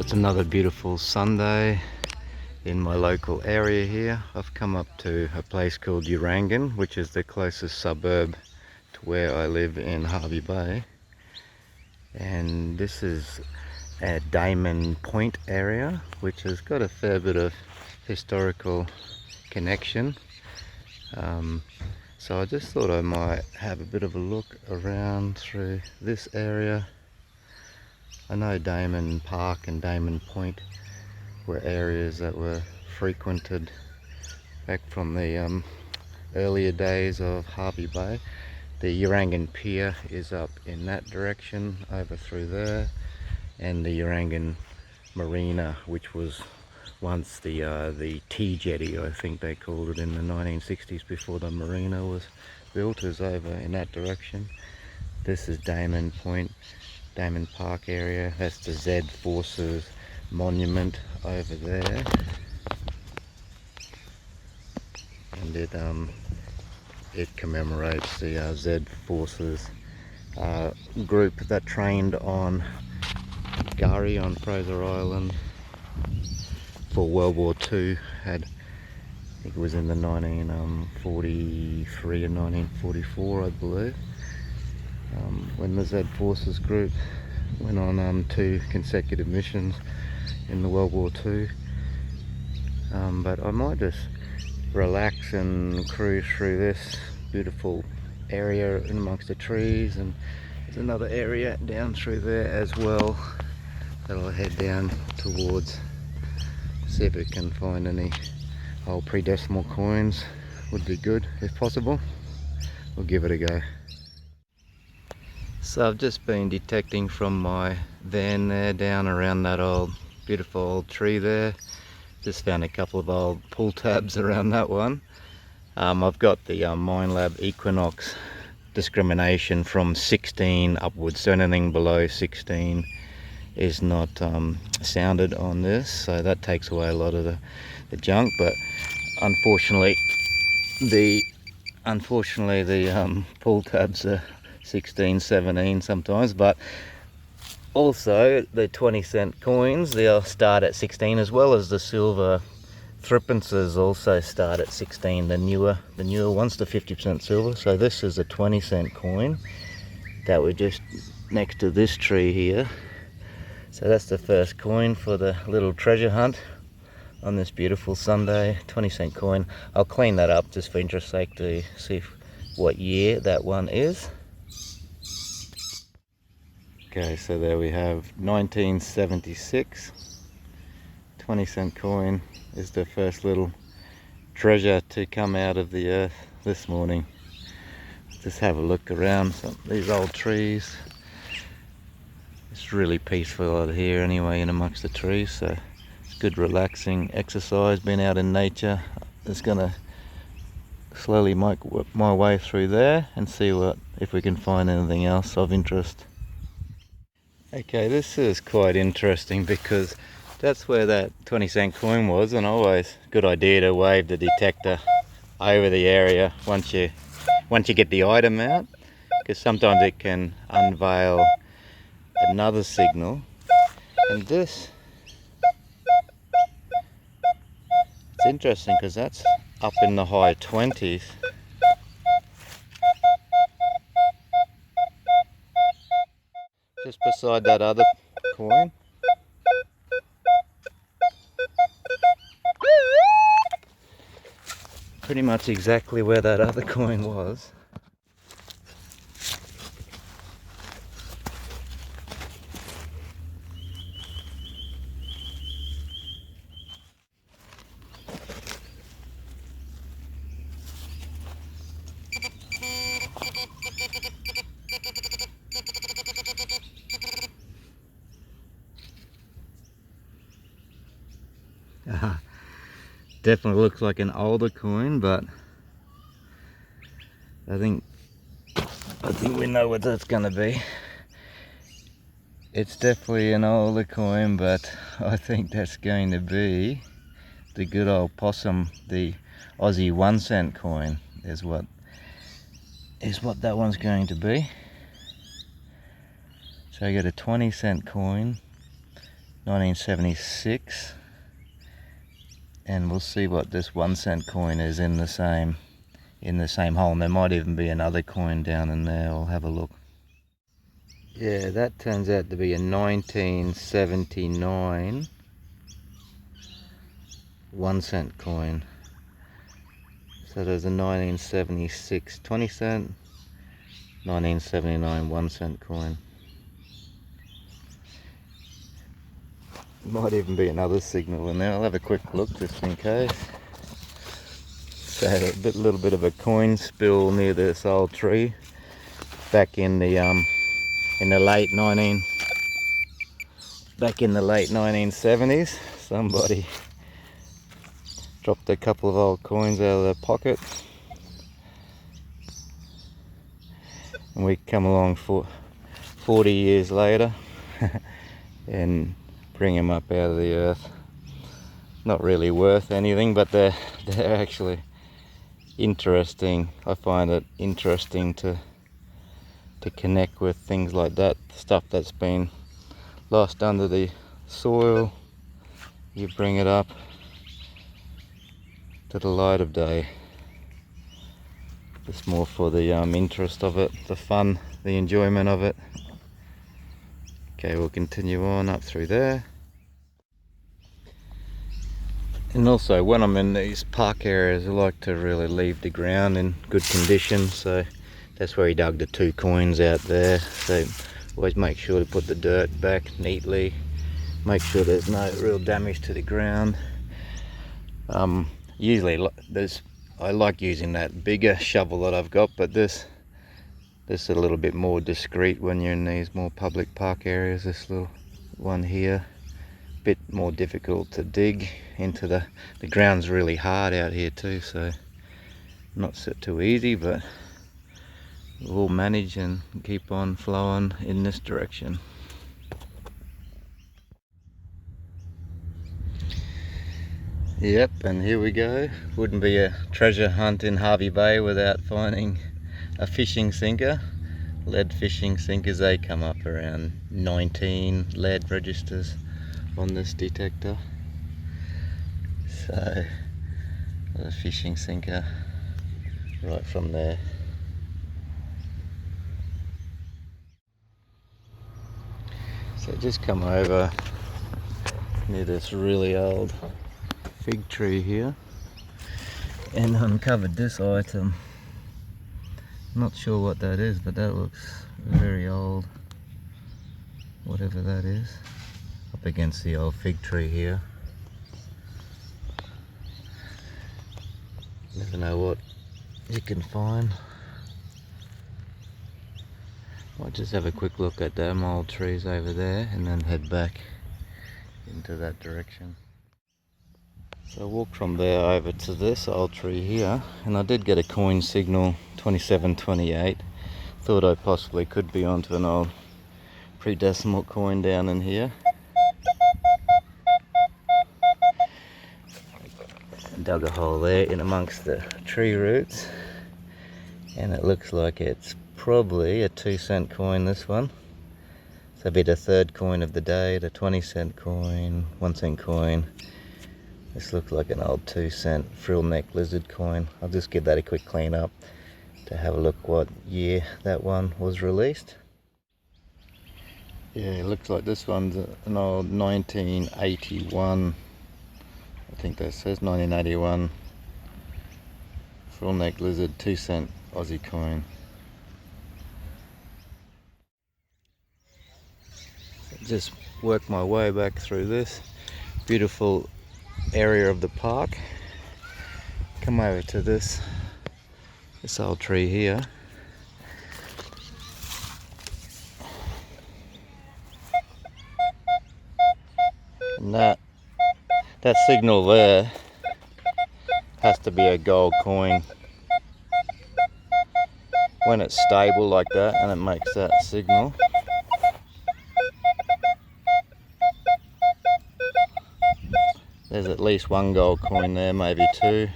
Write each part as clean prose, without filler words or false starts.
It's another beautiful Sunday in my local area here. I've come up to a place called Unearthed, which is the closest suburb to where I live in Hervey Bay. And this is a Diamond Point area, which has got a fair bit of historical connection. So I just thought I might have a bit of a look around through this area. I know Diamond Park and Diamond Point were areas that were frequented back from the earlier days of Hervey Bay. The Unearthed Pier is up in that direction, over through there, and the Unearthed Marina, which was once the tea jetty, I think they called it in the 1960s before the marina was built, is over in that direction. This is Diamond Point, Diamond Park area. That's the Z Forces monument over there, and it commemorates the Z Forces group that trained on Gary on Fraser Island for World War II. I think it was in the 1943 and 1944, I believe, when the Z Forces group went on 2 consecutive missions in the World War II. But I might just relax and cruise through this beautiful area in amongst the trees, and there's another area down through there as well that I'll head down towards, see if we can find any old pre-decimal coins. Would be good if possible. We'll give it a go. So I've just been detecting from my van there down around that beautiful old tree there. Just found a couple of old pull tabs around that one. I've got the Minelab Equinox discrimination from 16 upwards, so anything below 16 is not sounded on this, so that takes away a lot of the junk. But unfortunately the pull tabs are 16, 17 sometimes, but also the 20-cent coins, they'll start at 16, as well as the silver threepences also start at 16, the newer ones, the 50% silver. So this is a 20-cent coin that we're just next to this tree here. So that's the first coin for the little treasure hunt on this beautiful Sunday. 20-cent coin. I'll clean that up just for interest's sake to see what year that one is. Okay, so there we have 1976. 20-cent coin is the first little treasure to come out of the earth this morning. Just have a look around these old trees. It's really peaceful out here anyway, in amongst the trees, so it's good relaxing exercise. Being out in nature. Just gonna slowly make my way through there and see if we can find anything else of interest. Okay, this is quite interesting because that's where that 20-cent coin was, and always a good idea to wave the detector over the area once you get the item out, because sometimes it can unveil another signal. And this, it's interesting because that's up in the high 20s. Just beside that other coin. Pretty much exactly where that other coin was. Definitely looks like an older coin, but I think we know what that's going to be. It's definitely an older coin, but I think that's going to be the good old possum, the Aussie 1-cent coin is what that one's going to be. So I got a 20-cent coin 1976, and we'll see what this 1 cent coin is in the same hole, and there might even be another coin down in there. I'll have a look. Yeah, that turns out to be a 1979 1 cent coin. So there's a 1976 20 cent, 1979 1 cent coin. Might even be another signal in there. I'll have a quick look just in case. So a little bit of a coin spill near this old tree back in the late 1970s. Somebody dropped a couple of old coins out of their pocket, and we come along for 40 years later and bring them up out of the earth. Not really worth anything, but they're actually interesting. I find it interesting to connect with things like that, stuff that's been lost under the soil. You bring it up to the light of day. Just more for the interest of it, the fun, the enjoyment of it. Okay, we'll continue on up through there. And also, when I'm in these park areas, I like to really leave the ground in good condition. So that's where he dug the 2 coins out there. So always make sure to put the dirt back neatly. Make sure there's no real damage to the ground. Usually I like using that bigger shovel that I've got, but this is a little bit more discreet when you're in these more public park areas. This little one here, a bit more difficult to dig into. The ground's really hard out here too, so not so too easy, but we'll manage and keep on flowing in this direction. Yep, and here we go. Wouldn't be a treasure hunt in Harvey Bay without finding a fishing sinker. Lead fishing sinkers, they come up around 19 lead registers on this detector. So a fishing sinker right from there. So just come over near this really old fig tree here and uncovered this item. Not sure what that is, but that looks very old, whatever that is, up against the old fig tree here. Never know what you can find. I'll just have a quick look at them old trees over there and then head back into that direction. So I walked from there over to this old tree here, and I did get a coin signal, 2728. Thought I possibly could be onto an old pre-decimal coin down in here. Dug a hole there in amongst the tree roots, and it looks like it's probably a 2 cent coin, this one. So it'll be the 3rd coin of the day, the 20 cent coin, 1 cent coin. This looks like an old 2 cent frill neck lizard coin. I'll just give that a quick clean up to have a look what year that one was released. Yeah, it looks like this one's an old 1981, I think that says 1981 frill neck lizard 2 cent Aussie coin. Just work my way back through this beautiful area of the park. Come over to this old tree here. And that signal there has to be a gold coin. When it's stable like that and it makes that signal, there's at least 1 gold coin there, maybe 2.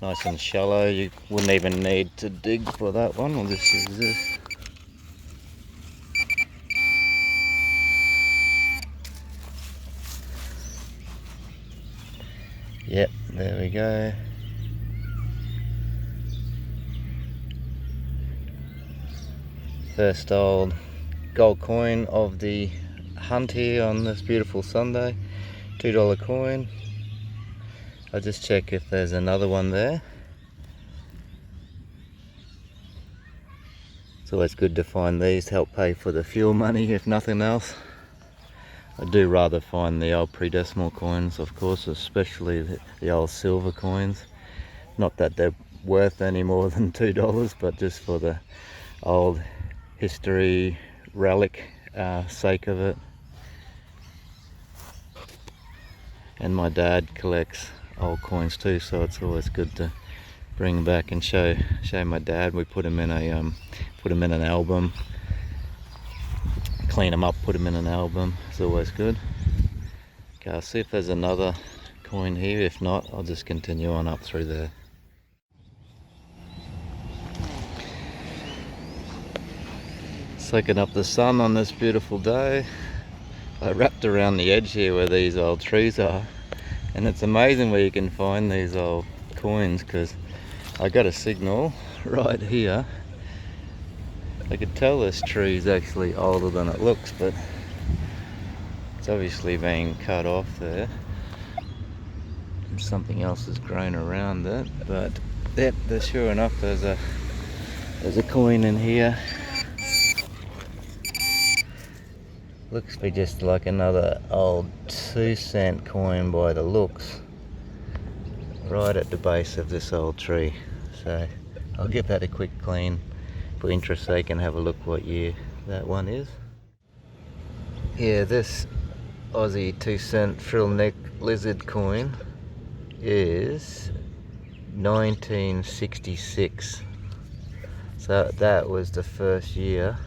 Nice and shallow, you wouldn't even need to dig for that one. We'll just use this. Yep, there we go. First old gold coin of the hunt here on this beautiful Sunday. $2 coin. I'll just check if there's another one there. It's always good to find these to help pay for the fuel money, if nothing else. I do rather find the old pre-decimal coins, of course, especially the old silver coins. Not that they're worth any more than $2, but just for the old history relic sake of it. And my dad collects old coins too, so it's always good to bring back and show my dad. We put them in an album, clean them up, put them in an album. It's always good. Okay, I'll see if there's another coin here. If not, I'll just continue on up through there. Soaking up the sun on this beautiful day. I wrapped around the edge here where these old trees are, and it's amazing where you can find these old coins, because I got a signal right here. I could tell this tree is actually older than it looks, but it's obviously being cut off there. And something else has grown around it, but yep, sure enough, there's a coin in here. Looks to be just like another old 2-cent coin by the looks, right at the base of this old tree. So I'll give that a quick clean for interest's sake and have a look what year that one is. Yeah, this Aussie 2-cent frill neck lizard coin is 1966. So that was the first year.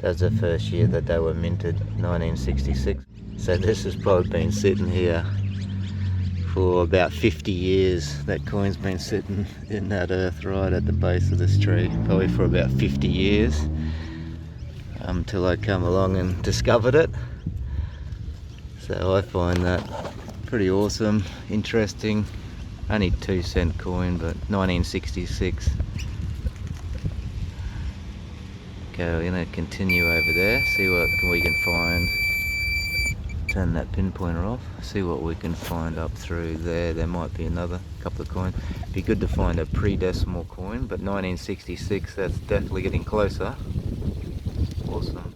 That was the first year that they were minted, 1966. So this has probably been sitting here for about 50 years. That coin's been sitting in that earth right at the base of this tree, probably for about 50 years, until I come along and discovered it. So I find that pretty awesome, interesting. Only 2-cent coin, but 1966. Okay, we're going to continue over there, see what we can find. Turn that pinpointer off, see what we can find up through there. There might be another couple of coins. Be good to find a pre-decimal coin, but 1966, that's definitely getting closer. Awesome.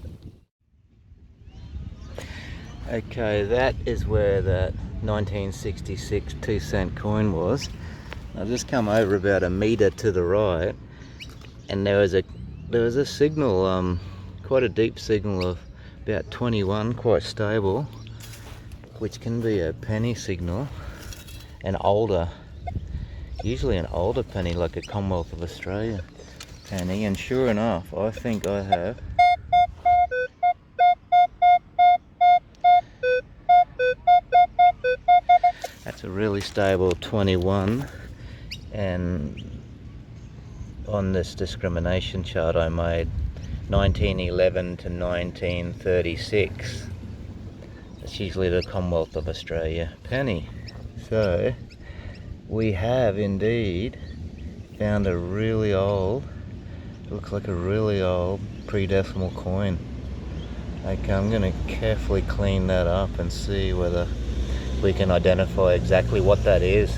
Okay, that is where that 1966 2-cent coin was. I've just come over about a meter to the right, and there was a signal, quite a deep signal of about 21, quite stable, which can be a penny signal, an older, usually an older penny, like a Commonwealth of Australia penny. And sure enough, I think I have that's a really stable 21. And on this discrimination chart I made, 1911 to 1936. It's usually the Commonwealth of Australia penny. So we have indeed found a really old, looks like a really old pre-decimal coin. Okay, I'm going to carefully clean that up and see whether we can identify exactly what that is.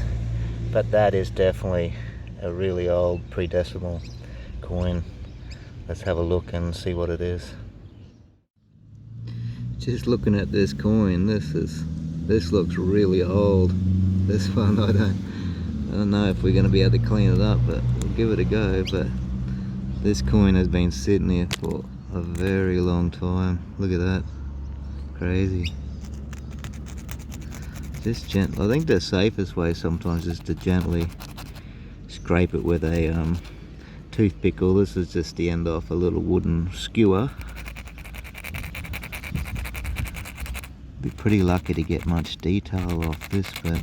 But that is definitely a really old pre-decimal coin. Let's have a look and see what it is. Just looking at this coin, this looks really old. This one, I don't know if we're going to be able to clean it up, but we'll give it a go. But this coin has been sitting here for a very long time. Look at that, crazy. Just gentle. I think the safest way sometimes is to gently scrape it with a toothpick, or this is just the end off a little wooden skewer. Be pretty lucky to get much detail off this, but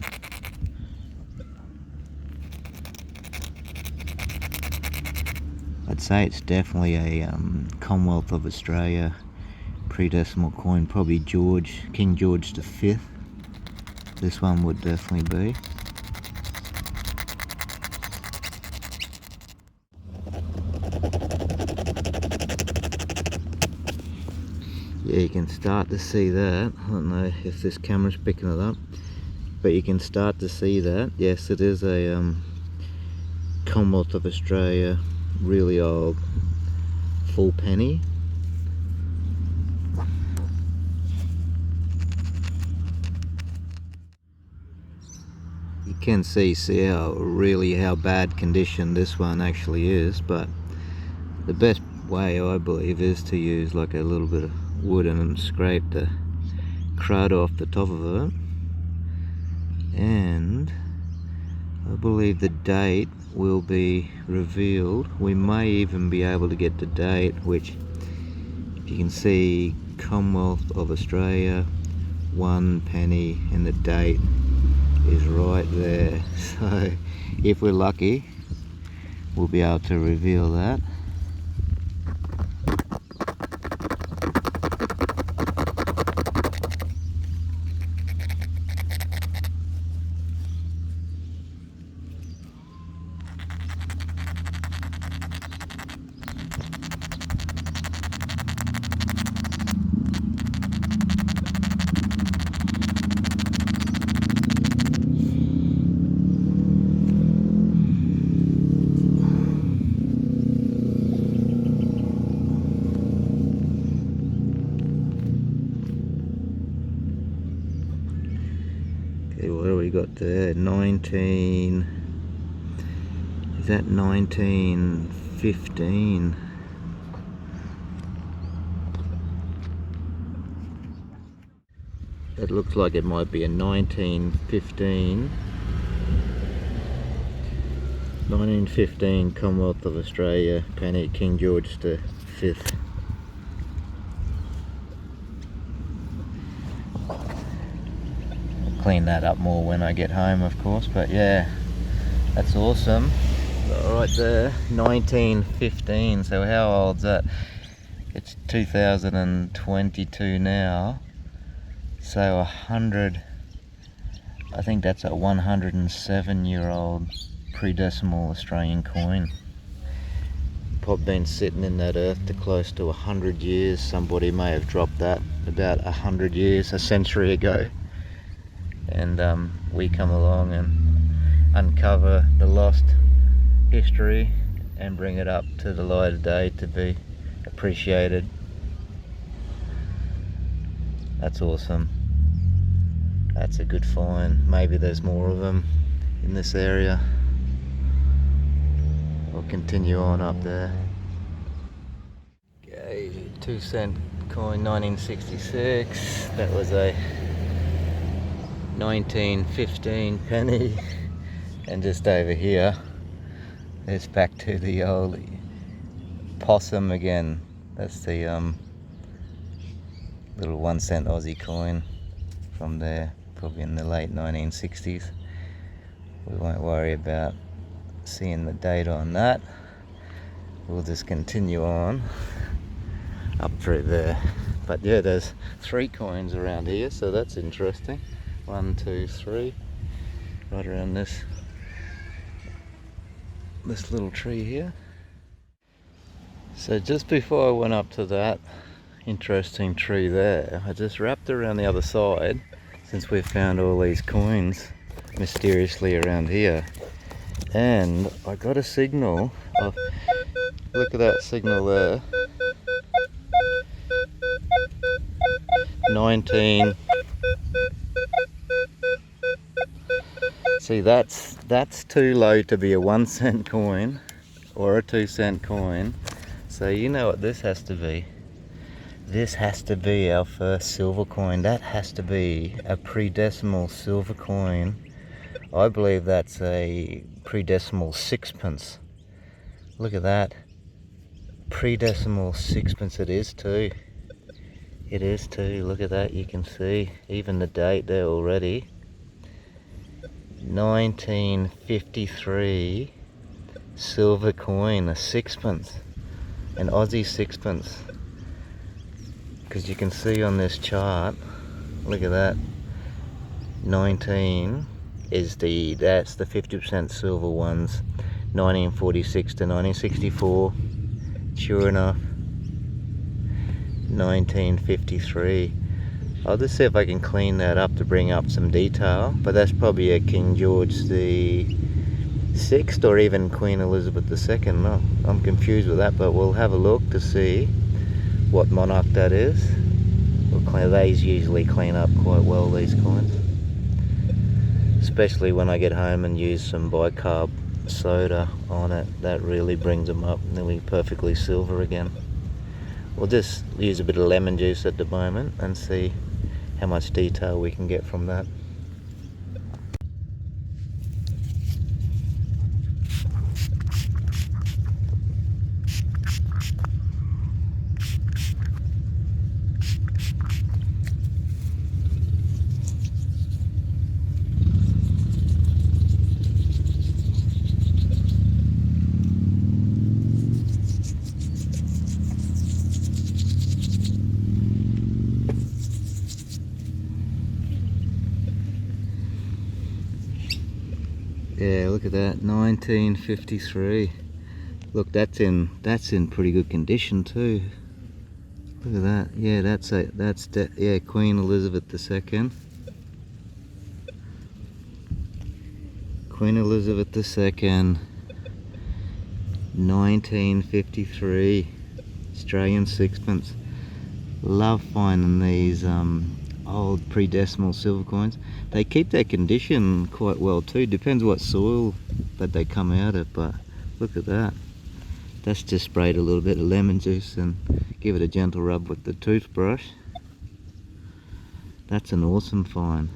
I'd say it's definitely a Commonwealth of Australia pre-decimal coin, probably King George V. This one would definitely be. Yeah, you can start to see that. I don't know if this camera's picking it up, but you can start to see that. Yes, it is a Commonwealth of Australia, really old full penny. You can see how bad condition this one actually is, but the best way I believe is to use like a little bit of wood and scrape the crud off the top of it. And I believe the date will be revealed. We may even be able to get the date, which you can see Commonwealth of Australia, 1 penny, and the date is right there. So if we're lucky, we'll be able to reveal that. Okay, what do we got there? 19... is that 1915? It looks like it might be a 1915 Commonwealth of Australia penny, King George V. Clean that up more when I get home, of course, but yeah, that's awesome. Right there, 1915. So how old's that? It's 2022 now. So 100, I think that's a 107-year-old pre-decimal Australian coin. Probably been sitting in that earth to close to 100 years. Somebody may have dropped that about 100 years, a century ago. And we come along and uncover the lost history and bring it up to the light of day to be appreciated. That's awesome. That's a good find. Maybe there's more of them in this area. I'll continue on up there. Okay, 2-cent coin, 1966. That was a 1915 penny. And just over here, it's back to the old possum again. That's the little 1-cent Aussie coin from there, probably in the late 1960s. We won't worry about seeing the date on that. We'll just continue on up through there. But yeah, there's 3 coins around here, so that's interesting. 1, 2, 3, right around this little tree here. So just before I went up to that interesting tree there, I just wrapped around the other side, since we've found all these coins mysteriously around here, and I got a signal of, look at that signal there, 19. See, that's too low to be a 1-cent coin or a 2-cent coin. So you know what this has to be. This has to be our first silver coin. That has to be a pre-decimal silver coin. I believe that's a pre-decimal 6pence. Look at that. Pre-decimal 6pence it is too. It is too. Look at that. You can see even the date there already. 1953 silver coin, a 6pence, an Aussie 6pence. Because you can see on this chart, look at that, 19 is that's the 50% silver ones, 1946 to 1964. Sure enough, 1953. I'll just see if I can clean that up to bring up some detail, but that's probably a King George the 6th or even Queen Elizabeth II. No, I'm confused with that, but we'll have a look to see what monarch that is. These usually clean up quite well, these coins, especially when I get home and use some bicarb soda on it. That really brings them up nearly perfectly silver again. We'll just use a bit of lemon juice at the moment and see how much detail we can get from that. Yeah, look at that, 1953. Look, that's in pretty good condition too. Look at that. Yeah, yeah, Queen Elizabeth II. Queen Elizabeth II, 1953, Australian sixpence. Love finding these old pre-decimal silver coins. They keep their condition quite well too. Depends what soil that they come out of, but look at that. That's just sprayed a little bit of lemon juice and give it a gentle rub with the toothbrush. That's an awesome find.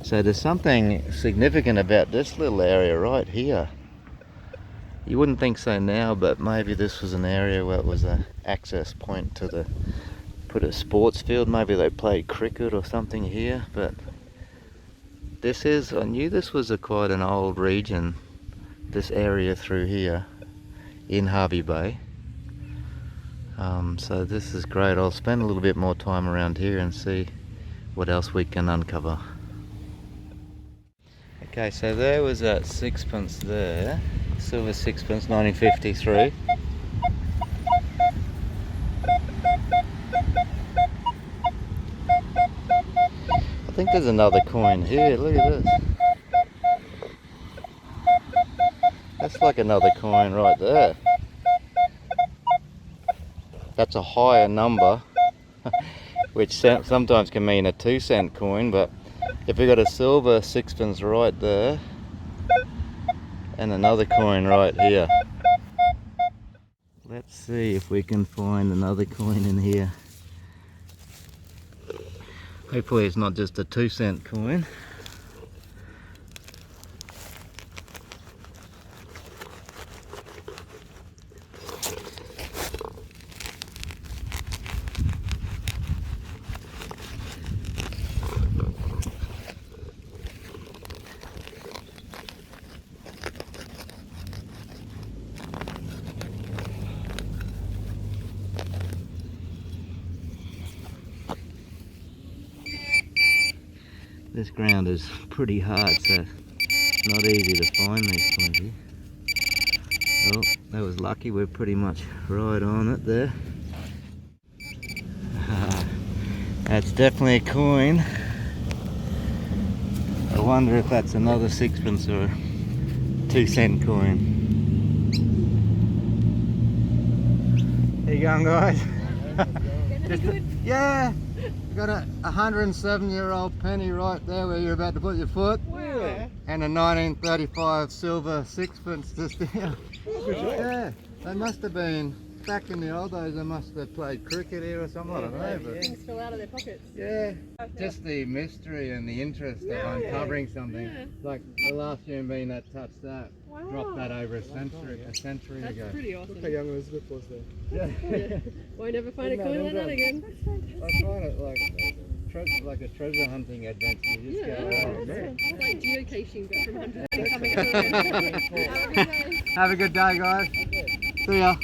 So there's something significant about this little area right here. You wouldn't think so now, but maybe this was an area where it was an access point to put a sports field. Maybe they played cricket or something here, but I knew this was quite an old region, this area through here in Hervey Bay. So this is great. I'll spend a little bit more time around here and see what else we can uncover. Okay, so there was that sixpence there, silver sixpence, 1953. I think there's another coin here, look at this. That's like another coin right there. That's a higher number, which sometimes can mean a 2-cent coin, but if we got a silver sixpence right there, and another coin right here. Let's see if we can find another coin in here. Hopefully it's not just a 2-cent coin. This ground is pretty hard, so it's not easy to find these coins here. Oh, that was lucky, we're pretty much right on it there. That's definitely a coin. I wonder if that's another sixpence or a 2-cent coin. How you going, guys? Yeah! Got a 107-year-old penny right there where you're about to put your foot. Really? And a 1935 silver sixpence just here. Yeah, they must have been, back in the old days, they must have played cricket here or something, I don't know. But Things fell out of their pockets. yeah, just the mystery and the interest of uncovering something. Yeah. Like the last human being that touched that, Wow. dropped that over a century That's ago. pretty awesome. Look how young Elizabeth was there. Yeah. Won't ever find a Isn't that coin like that interesting? again. I find it like a treasure hunting adventure. You just Yeah, go, oh, that's man. like geocaching, but from 100 feet coming through. Have a good day. Have a good day, guys. See ya.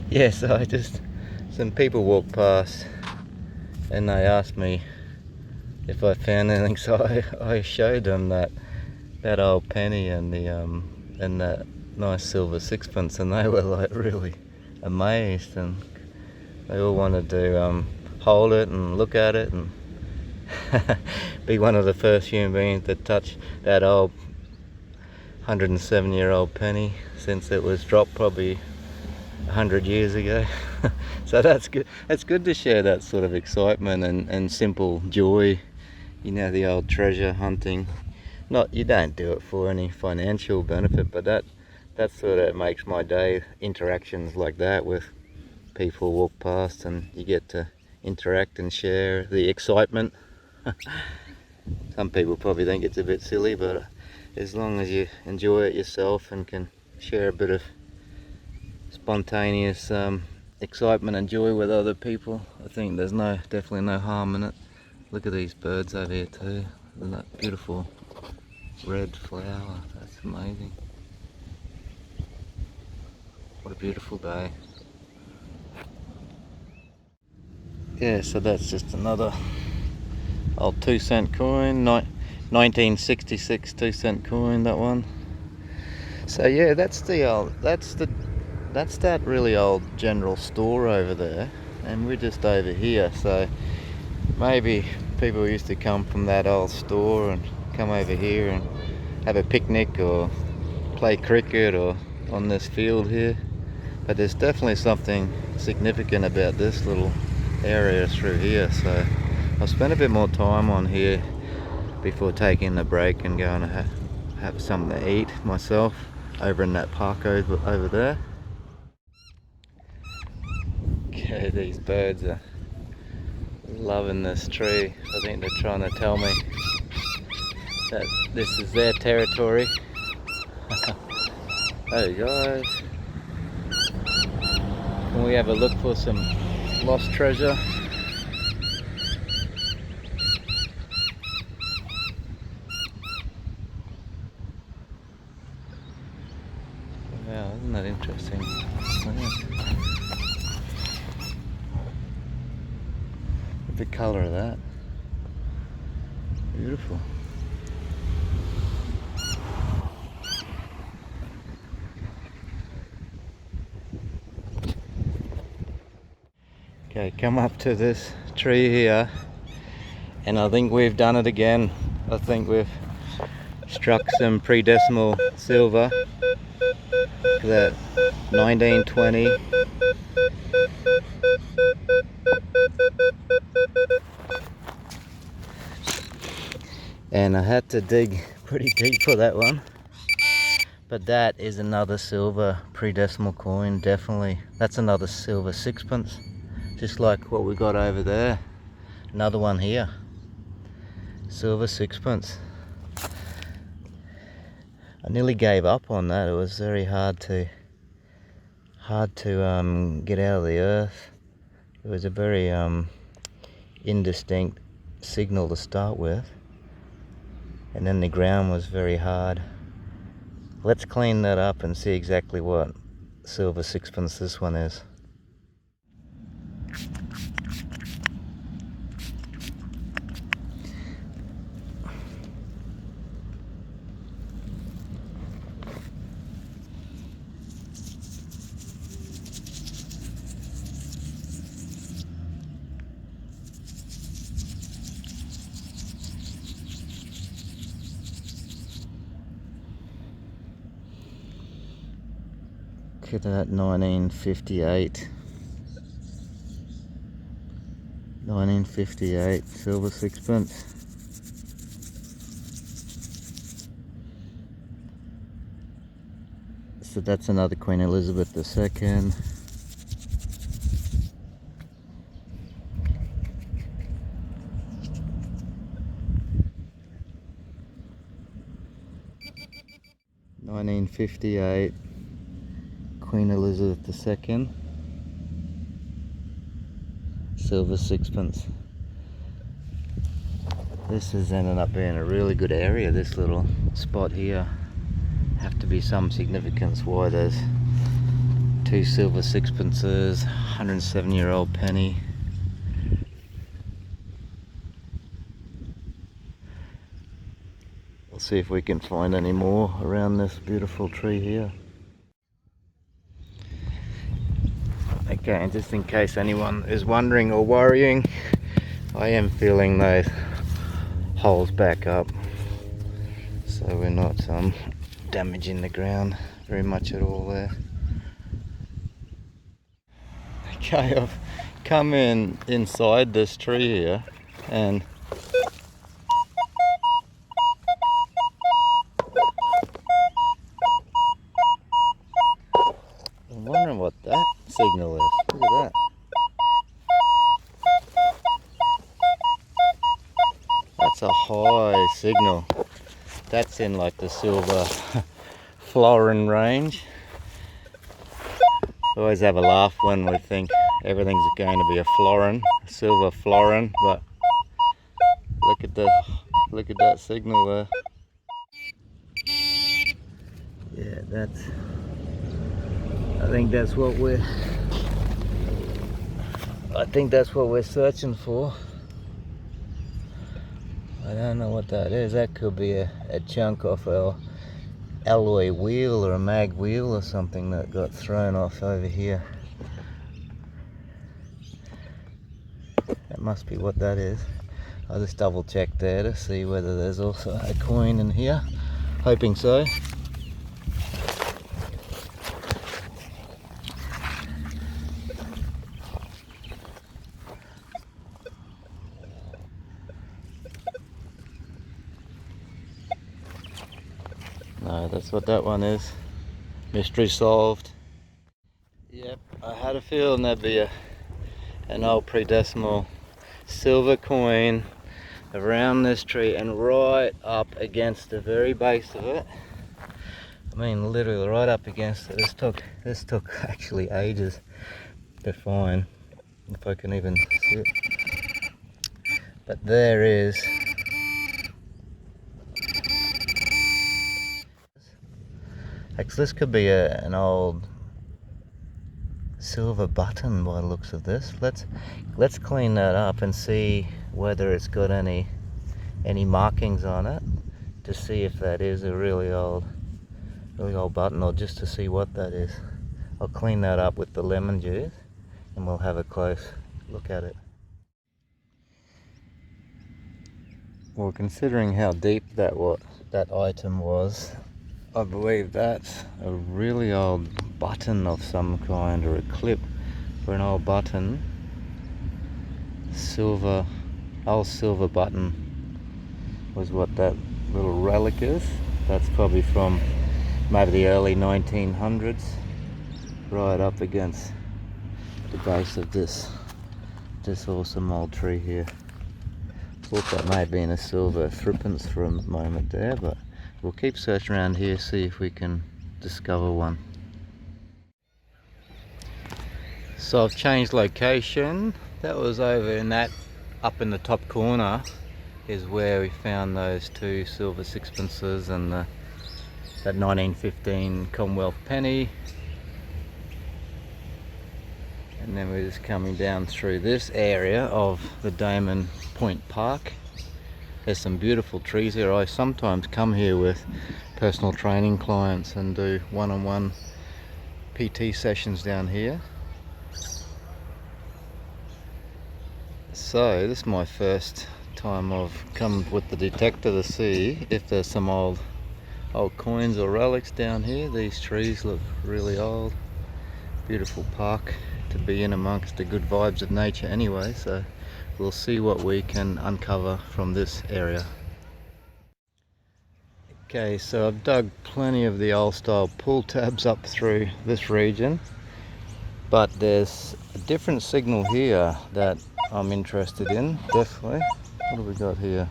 Yeah, so I just some people walk past and they asked me if I found anything, so I showed them that old penny and that nice silver sixpence, and they were like really amazed, and they all wanted to hold it and look at it and be one of the first human beings to touch that old 107-year-old penny since it was dropped probably 100 years ago. So that's good. It's good to share that sort of excitement and simple joy, you know, the old treasure hunting. Not, you don't do it for any financial benefit, but that sort of makes my day. Interactions like that with people walk past and you get to interact and share the excitement. Some people probably think it's a bit silly, but as long as you enjoy it yourself and can share a bit of spontaneous excitement and joy with other people, I think there's definitely no harm in it. Look at these birds over here too. Isn't that beautiful red flower? That's amazing. What a beautiful day. Yeah, so that's just another old 2-cent coin, 1966 2-cent coin, that one. So yeah, that's that really old general store over there, and we're just over here. So maybe people used to come from that old store and come over here and have a picnic or play cricket or on this field here. But there's definitely something significant about this little area through here, so I'll spend a bit more time on here before taking the break and going to have something to eat myself over in that park over there. Okay, these birds are loving this tree. I think they're trying to tell me that this is their territory. Hey guys, can we have a look for some lost treasure? Wow, isn't that interesting? The colour of that. Beautiful. Okay, come up to this tree here, and I think we've done it again. I think we've struck some pre-decimal silver. Look at that, 1920. And I had to dig pretty deep for that one. But that is another silver pre-decimal coin, definitely. That's another silver sixpence, just like what we got over there. Another one here, silver sixpence. I nearly gave up on that. It was very hard to get out of the earth. It was a very indistinct signal to start with, and then the ground was very hard. Let's clean that up and see exactly what silver sixpence this one is. Look at that, 1958. 1958 silver sixpence. So that's another Queen Elizabeth II. (1958) Queen Elizabeth II, silver sixpence. This has ended up being a really good area, this little spot here. Have to be some significance why there's 2 silver sixpences, 107-year-old penny. We'll see if we can find any more around this beautiful tree here. Okay, and just in case anyone is wondering or worrying, I am filling those holes back up, so we're not damaging the ground very much at all there. Okay, I've come inside this tree here, and I'm wondering what that signal is. Look at that. That's a high signal. That's in like the silver florin range. I always have a laugh when we think everything's going to be a florin, a silver florin, but look at that signal there. Yeah, I think that's what we're searching for. I don't know what that is. That could be a chunk off our alloy wheel or a mag wheel or something that got thrown off over here. That must be what that is. I'll just double check there to see whether there's also a coin in here. Hoping so. No, that's what that one is. Mystery solved. Yep, I had a feeling there'd be an old pre-decimal silver coin around this tree and right up against the very base of it. I mean, literally right up against it. This took actually ages to find, if I can even see it. But there is. Actually, this could be an old silver button by the looks of this. Let's clean that up and see whether it's got any markings on it, to see if that is a really old button, or just to see what that is. I'll clean that up with the lemon juice and we'll have a close look at it. Well, considering how deep that item was, I believe that's a really old button of some kind, or a clip for an old button. Old silver button was what that little relic is. That's probably from maybe the early 1900s, right up against the base of this awesome old tree here. Thought that may have been a silver threepence for a moment there, but we'll keep searching around here, see if we can discover one. So I've changed location. That was over in that, up in the top corner is where we found those 2 silver sixpences and that 1915 Commonwealth penny. And then we're just coming down through this area of the Damon Point Park. There's some beautiful trees here. I sometimes come here with personal training clients and do one-on-one PT sessions down here. So this is my first time I've come with the detector to see if there's some old coins or relics down here. These trees look really old. Beautiful park to be in amongst the good vibes of nature anyway, so we'll see what we can uncover from this area. Okay, so I've dug plenty of the old style pull tabs up through this region, but there's a different signal here that I'm interested in, definitely. What have we got here?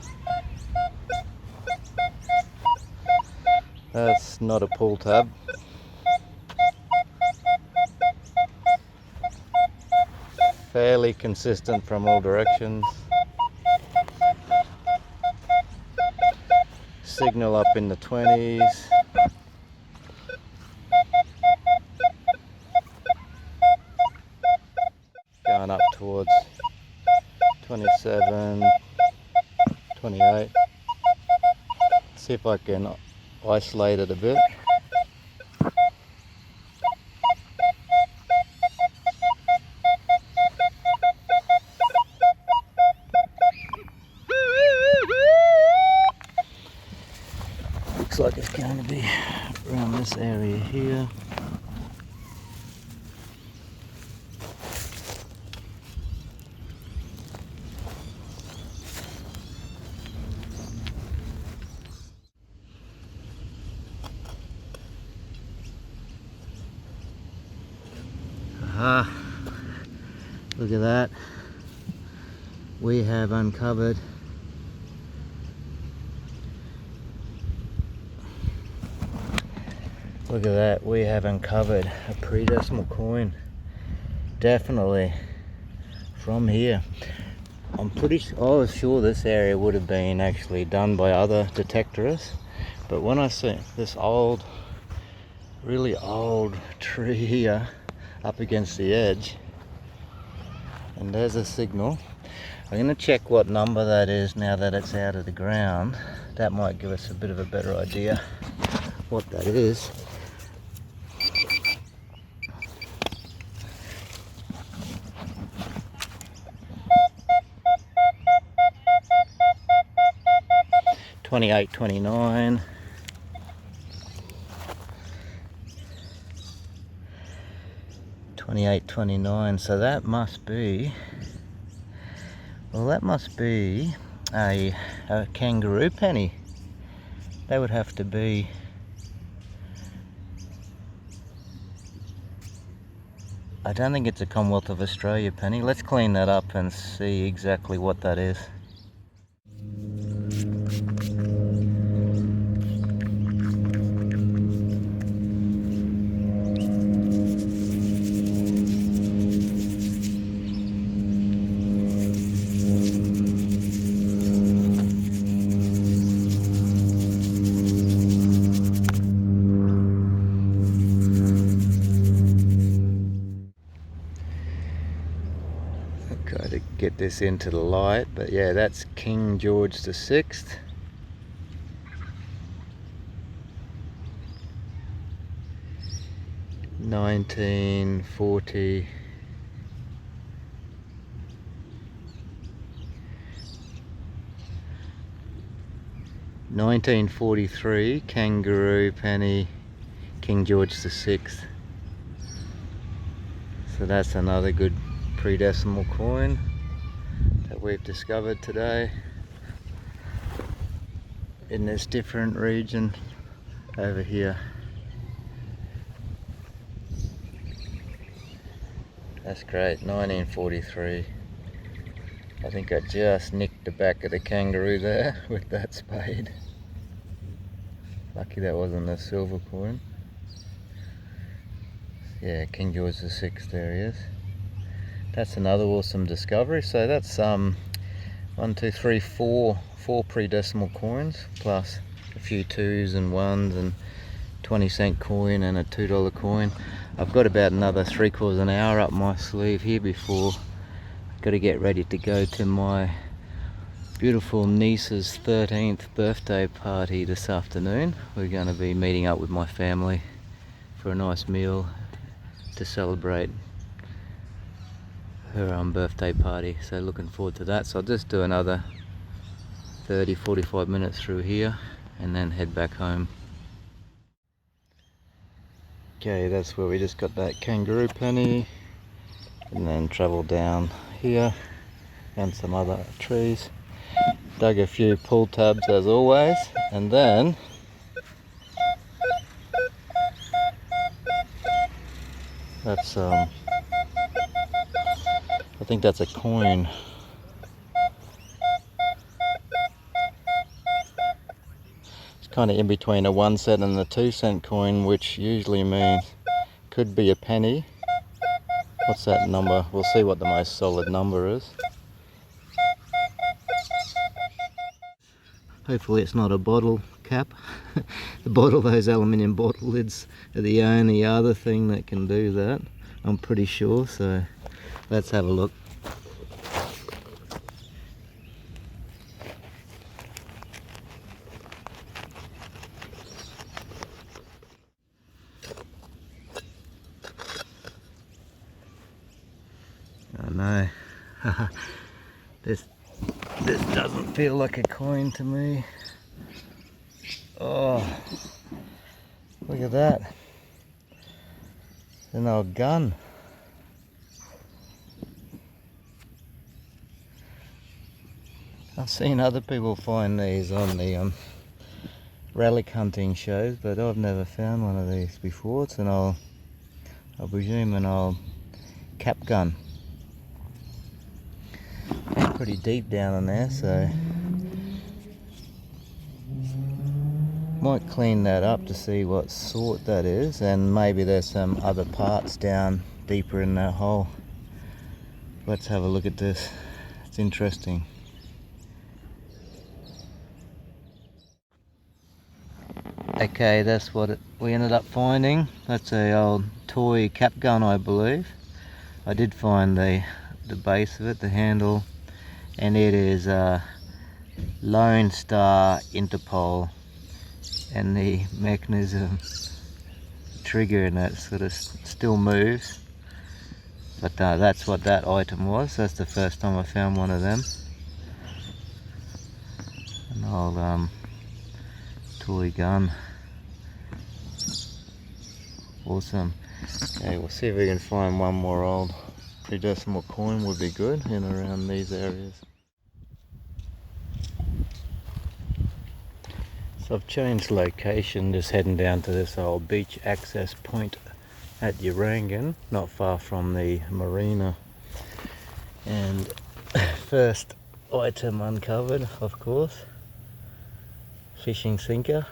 That's not a pull tab. Fairly consistent from all directions. Signal up in the 20s. going up towards 27, 28. See if I can isolate it a bit. Looks like it's going to be around this area here. Aha, look at that. We have uncovered look at that, we have uncovered a pre-decimal coin. Definitely from here. I was sure this area would have been actually done by other detectorists, but when I see this old, really old tree here up against the edge, and there's a signal. I'm going to check what number that is now that it's out of the ground. That might give us a bit of a better idea what that is. $28, $29. $28.29, so that must be, well, that must be a kangaroo penny. That would have to be, I don't think it's a Commonwealth of Australia penny. Let's clean that up and see exactly what that is. Try to get this into the light, but yeah, that's King George the VI. 1940. 1943 kangaroo penny, King George the VI. So that's another good pre-decimal coin that we've discovered today in this different region over here. That's great, 1943. I think I just nicked the back of the kangaroo there with that spade. Lucky that wasn't a silver coin. Yeah, King George the VI, there he is. That's another awesome discovery. So that's 1, 2, 3, 4 pre-decimal coins, plus a few 2s and 1s and 20-cent coin and a $2 coin. I've got about another 3/4 an hour up my sleeve here before I've got to get ready to go to my beautiful niece's 13th birthday party this afternoon. We're going to be meeting up with my family for a nice meal to celebrate her birthday party, so looking forward to that. So I'll just do another 30-45 minutes through here and then head back home. Okay, that's where we just got that kangaroo penny, and then travel down here and some other trees. Dug a few pull tabs as always, and then that's I think that's a coin. It's kind of in between a 1 cent and a 2 cent coin, which usually means could be a penny. What's that number? We'll see what the most solid number is. Hopefully it's not a bottle cap. Those aluminium bottle lids are the only other thing that can do that, I'm pretty sure. So Let's have a look. Oh no. This doesn't feel like a coin to me. Oh, look at that. It's an old gun. I've seen other people find these on the relic hunting shows, but I've never found one of these before. It's an old, I presume an old cap gun. Pretty deep down in there, so might clean that up to see what sort that is, and maybe there's some other parts down deeper in that hole. Let's have a look at this. It's interesting. Okay, that's what we ended up finding. That's a old toy cap gun, I believe. I did find the base of it, the handle, and it is a Lone Star Interpol, and the mechanism, trigger in that sort of still moves. But that's what that item was. That's the first time I found one of them. An old toy gun. Awesome. Okay, we'll see if we can find one more old pre-decimal coin. Would be good in around these areas. So I've changed location, just heading down to this old beach access point at Urangan, not far from the marina. And first item uncovered, of course, fishing sinker.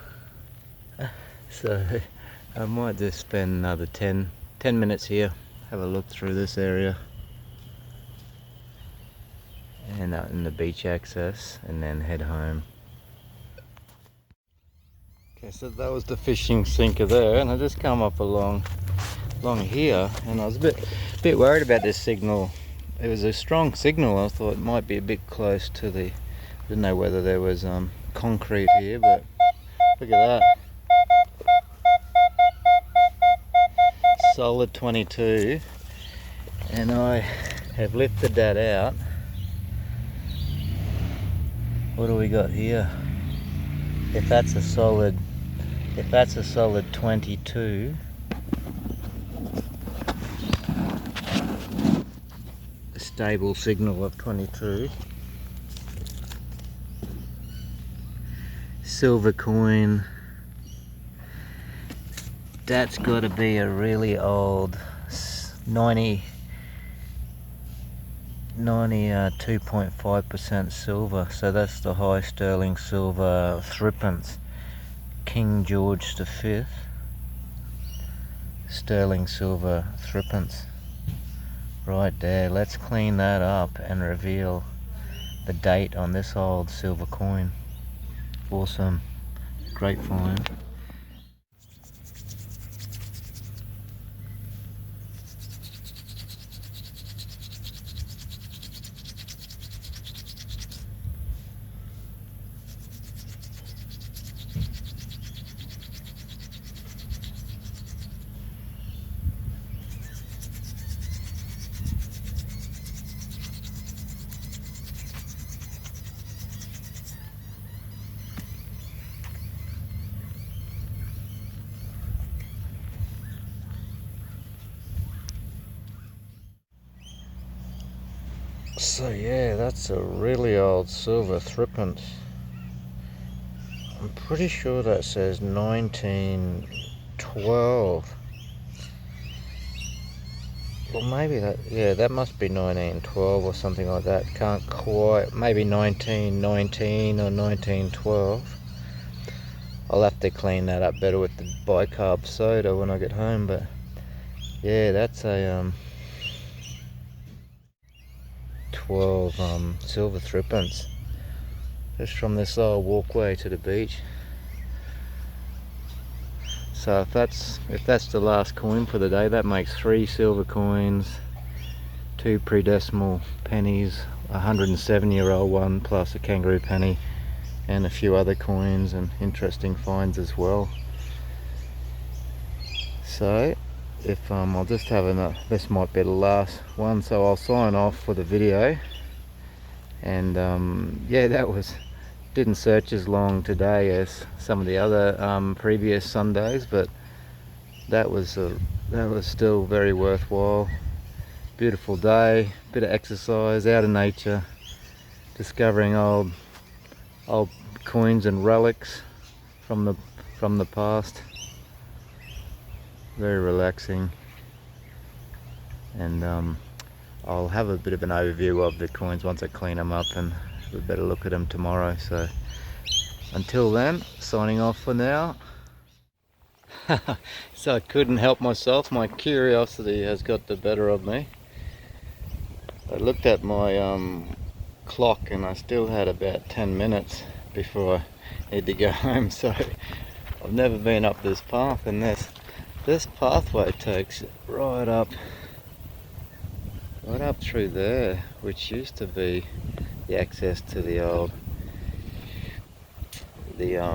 So I might just spend another 10 minutes here, have a look through this area and out in the beach access, and then head home. Okay, so that was the fishing sinker there, and I just come up along here, and I was a bit worried about this signal. It was a strong signal. I thought it might be a bit close to the, didn't know whether there was concrete here, but look at that. Solid 22, and I have lifted that out. What do we got here? If that's a solid 22, a stable signal of 22, silver coin. That's got to be a really old 92.5% silver. So that's the high sterling silver threepence, King George V, sterling silver threepence, right there. Let's clean that up and reveal the date on this old silver coin. Awesome, great find. So yeah, that's a really old silver threepence. I'm pretty sure that says 1912. Well, maybe that must be 1912 or something like that. Can't quite, maybe 1919 or 1912. I'll have to clean that up better with the bicarb soda when I get home, but yeah, that's a 12 silver threepence, just from this old walkway to the beach. So if that's the last coin for the day, that makes 3 silver coins, 2 pre-decimal pennies, a 107-year-old one plus a kangaroo penny, and a few other coins and interesting finds as well. So if I'll just have another, this might be the last one, so I'll sign off for the video. And yeah, that was, didn't search as long today as some of the other previous Sundays, but that was still very worthwhile. Beautiful day, bit of exercise, out in nature, discovering old coins and relics from the past. Very relaxing. And I'll have a bit of an overview of the coins once I clean them up, and have a better look at them tomorrow. So until then, signing off for now. So I couldn't help myself, my curiosity has got the better of me. I looked at my clock and I still had about 10 minutes before I need to go home. So I've never been up this path, and this pathway takes right up through there, which used to be the access to the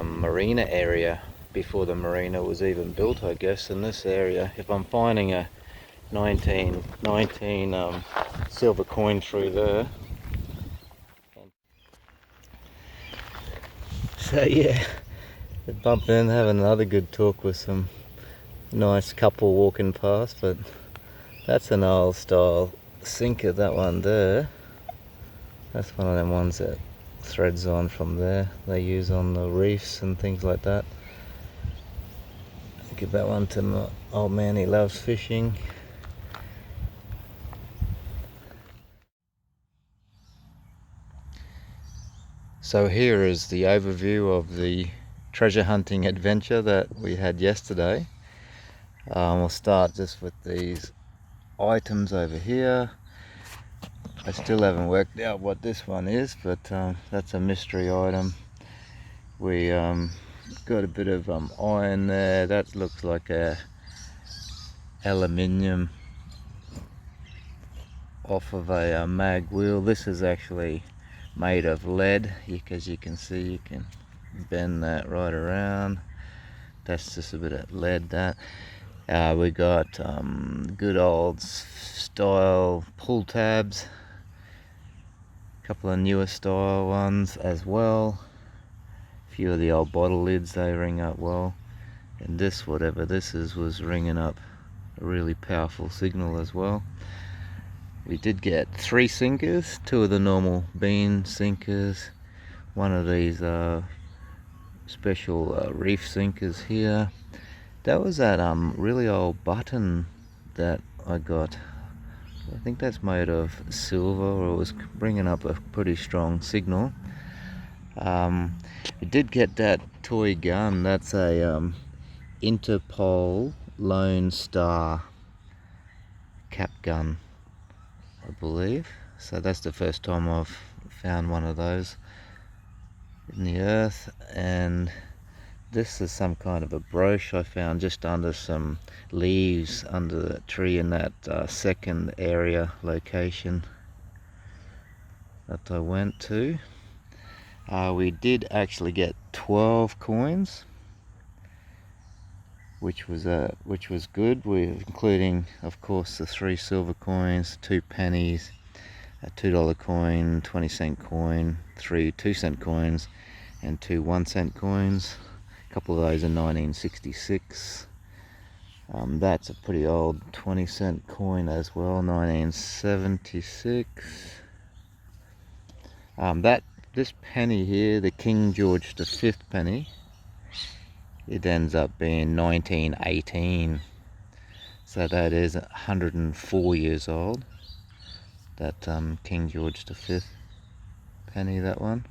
marina area before the marina was even built, I guess. In this area, if I'm finding a 1919 silver coin through there. So yeah, bump in, having another good talk with some nice couple walking past. But that's an old style sinker, that one there. That's one of them ones that threads on from there, they use on the reefs and things like that. I'll give that one to my old man, he loves fishing. So here is the overview of the treasure hunting adventure that we had yesterday. We'll start just with these items over here. I still haven't worked out what this one is, but that's a mystery item. We got a bit of iron there. That looks like a aluminium off of a mag wheel. This is actually made of lead, because you can see you can bend that right around. That's just a bit of lead. That we got good old style pull tabs, a couple of newer style ones as well. A few of the old bottle lids, they ring up well. And this, whatever this is, was ringing up a really powerful signal as well. We did get 3 sinkers, 2 of the normal bean sinkers, one of these special reef sinkers here. That was that really old button that I got. I think that's made of silver, or it was bringing up a pretty strong signal. We did get that toy gun. That's a Interpol Lone Star cap gun, I believe. So that's the first time I've found one of those in the earth. And this is some kind of a brooch I found just under some leaves under the tree in that second area location that I went to. We did actually get 12 coins, which was good, including of course the 3 silver coins, 2 pennies, a $2 coin, 20-cent coin, 3 2-cent coins, and 2 1-cent coins. A couple of those are 1966. That's a pretty old 20-cent coin as well, 1976. This penny here, the King George V penny, it ends up being 1918. So that is 104 years old. That King George V penny, that one.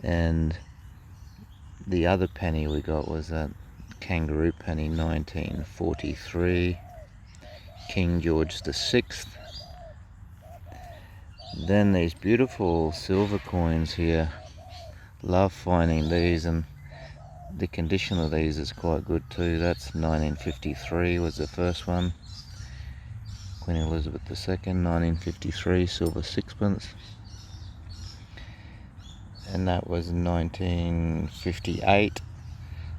And the other penny we got was that kangaroo penny, 1943, King George VI. Then these beautiful silver coins here. Love finding these, and The condition of these is quite good too. That's 1953 was the first one. Queen Elizabeth II, 1953, silver sixpence. And that was 1958,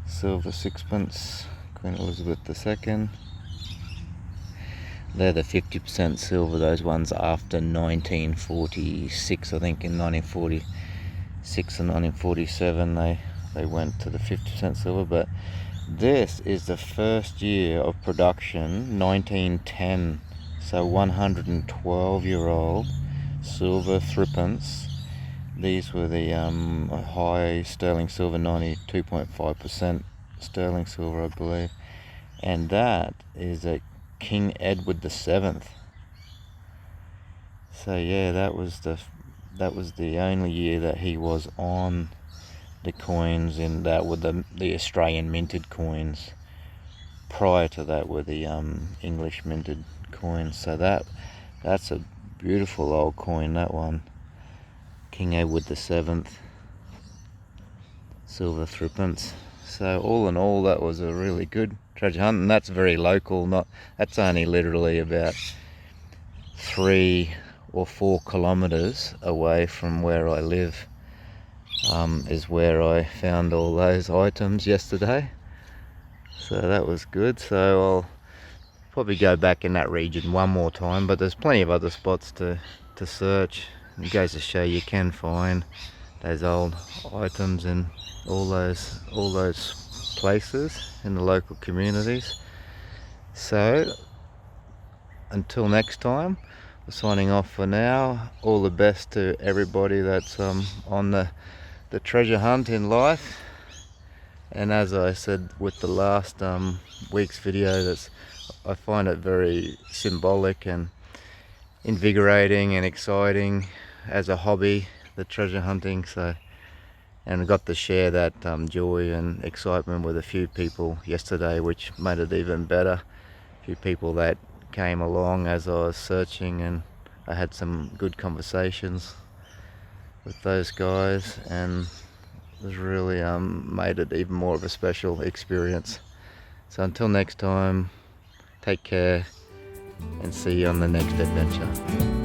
silver sixpence, Queen Elizabeth II. They're the 50% silver, those ones after 1946, I think in 1946 and 1947 they went to the 50% silver, but this is the first year of production, 1910, so 112-year-old silver threepence. These were the high sterling silver, 92.5% sterling silver, I believe. And that is a King Edward VII. So yeah, that was the only year that he was on the coins, and that were the Australian minted coins. Prior to that were the English minted coins. So that's a beautiful old coin, that one. King Edward VII, silver threepence. So all in all, that was a really good treasure hunt, and that's very local. That's only literally about 3 or 4 kilometres away from where I live. Is where I found all those items yesterday. So that was good. So I'll probably go back in that region one more time, but there's plenty of other spots to search. It goes to show you can find those old items in all those places in the local communities. So until next time, we're signing off for now. All the best to everybody that's on the treasure hunt in life. And as I said with the last week's video, I find it very symbolic and invigorating and exciting as a hobby, the treasure hunting. And I got to share that joy and excitement with a few people yesterday, which made it even better. A few people that came along as I was searching, and I had some good conversations with those guys, and it was really made it even more of a special experience. So until next time, take care and see you on the next adventure.